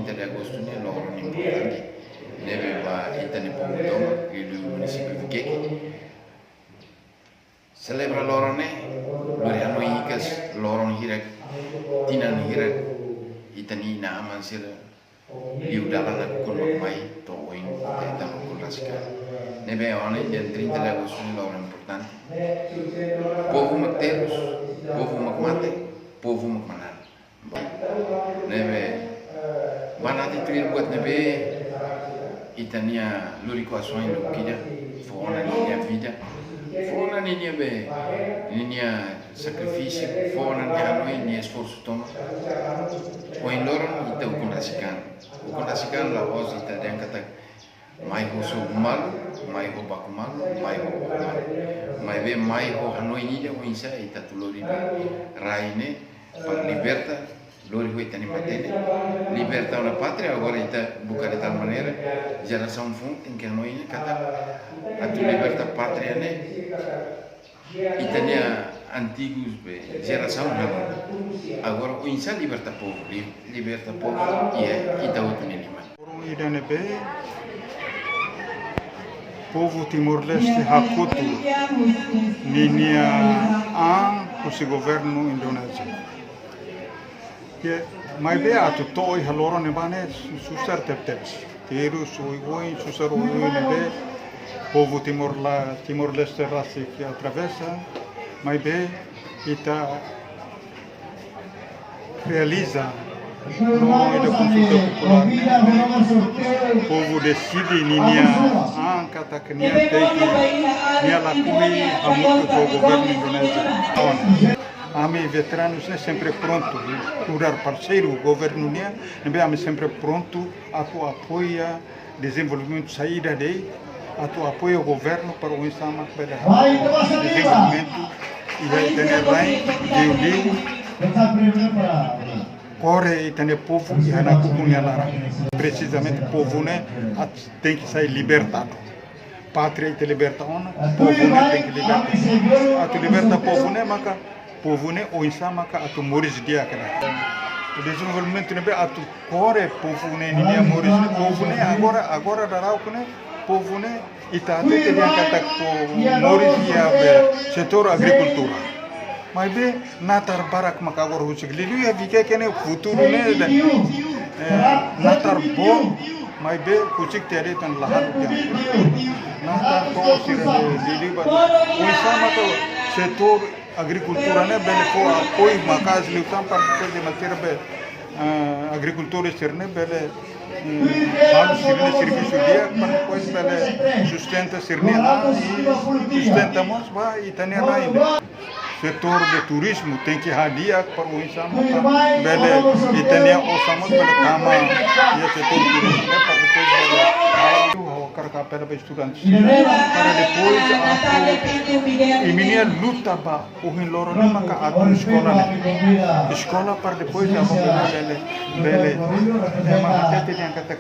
30 de agosto ne loro importante neve va itani pomutoma il municipio di Keke celebra loro ne lori hanno ikas loro hirak tinan hirak itani na aman sira liudala na kun mai to oin ta kun rasika neve one den 30 de agosto ne loro importante povo mateus povo mate povo manan neve banati tuir buat neve itania lurikuações do kida fora linha vida fora linha be linha sacrifício fora linha esforço toma o em loro ita o conasikan la voz ita yang kata mai ho so mal mai ho bakumal mai ho mai be mai ho hanoi ni o insa ita tulori raine para liberta lori ho itani matene liberta una patria agora ita buca de tal maneira geração fonte em que hanoi kata atu liberta patria ne itania antigos geração agora o insa liberta povo e ita outro nenhuma IDNB povo Timor-Leste hakutu ninia o governo Indonésia que mai be atu toi haloro ne bane susar tepteps teru soi susar ne be povo Timor-Leste rasi que atravessa mai be ita realiza no da consulta popular o povo decide ninia kata kenia teki nia lakui hamutu o governo indonésia Ami veteranos é sempre pronto curar parceiro o governo nia nebe sempre pronto a apoia desenvolvimento saída dei a apoia o governo para o insama para desenvolvimento e vai ter bem Core itane povo e hana kukunya lara. Precisamente povo né tem que sair libertado. Pátria ite liberta ona, povo né tem que libertar. Atu liberta povo né maka povo né o insa maka atu moris dia kana. O desenvolvimento né atu core povo né ni moris povo né agora darau né povo né ita ate te dia kata moris dia setor agricultura. Mas be natar barak makagor husik lilu ya vike kene futuro ne natar bom mas be husik tere tan lahar ya natar ko sira lilu ba sama to setor agricultura ne bele ko apoio makas liu tam parte de mater be agricultores sirne bele vamos sirne serviço dia para depois bele sustenta sirne e sustentamos ba itane raine setor de turismo tem que hadia para o insama bele itania osamos bele tama e setor turismo é para depois bele o cara para estudantes para depois a menina luta ba o hinloro na maka atu escola para depois a bele é uma tete yang kata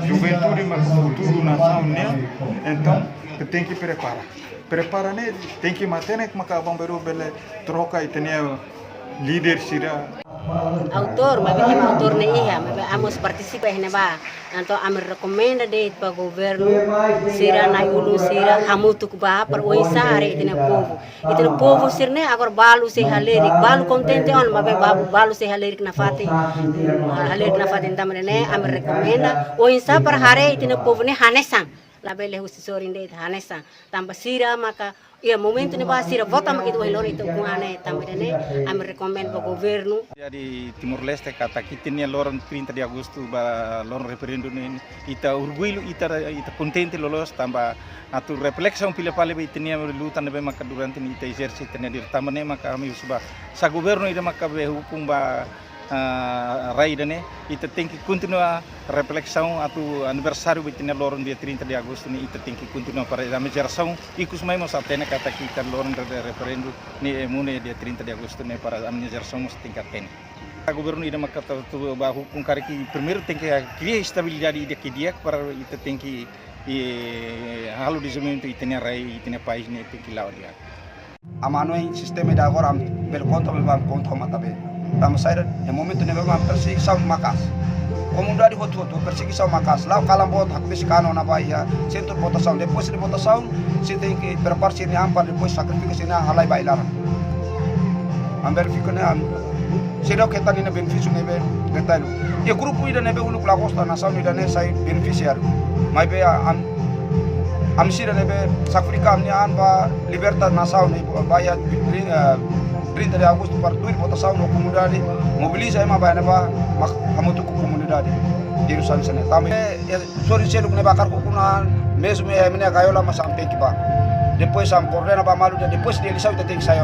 juventude mas futuro nação né então tem que prepara né tem que manter né como acabam beru bele troca e tenha líder sira autor mas é autor né mas amos participar né ba então amos recomenda de para governo sira na ulu sira hamutu ba para o isare e tem povo sir né agora balu se halerik balu contente on mas balu se halerik na fati tamre né amos recomenda o isa para hare e tem povo né hanesan labele husisorin de hanesa tamba sira maka ia momento ne ba sira vota maka itu lori itu kuane tambe ne am recomend para governo di Timor Leste kata kitenia loron 30 de agosto ba loron referendum ini ita orgulho ita contente lolos tamba atu reflexão pile pale be itenia luta ne maka durante ita exercita ne dir tamane maka ami suba sa governo ida maka be hukum ba raidane ita tem que continuar reflexão atu aniversário bitine loron dia 30 de agosto ni ita tem que continuar para a geração ikus mai mos atene kata kita loron de referendum ni emune dia 30 de agosto ni para a minha geração mos tem que atene a governo ida makata tu ba hukum kariki primeiro tem que criar estabilidade de dia para ita tem que halu desenvolvimento itene rai itene país ni tem que lá dia amano sistema da agora bel conta mata be Tama sair, é momento de levar perseguição macas. comunidade hotu perseguição macas lá calam bot hak besikano na bahia centro votação depois de votação se tem que preparar-se ne ampar depois sacrifício na halai bailar am verifico ne am será que tá nina benefício nebe detalhe e grupo ida nebe ulu plagosta na saúde ida ne sai beneficiário mas be am sira nebe sacrificar ne an ba libertad na saúde bahia 30 de agosto para tudo votação no comunidade mobiliza ema ba neba hamutu comunidade dirusan sene também sori selo ne bakar ko kuna mesmo é mene gaiola mas am tem que ba depois am coordena ba malu depois de elisau tem que sair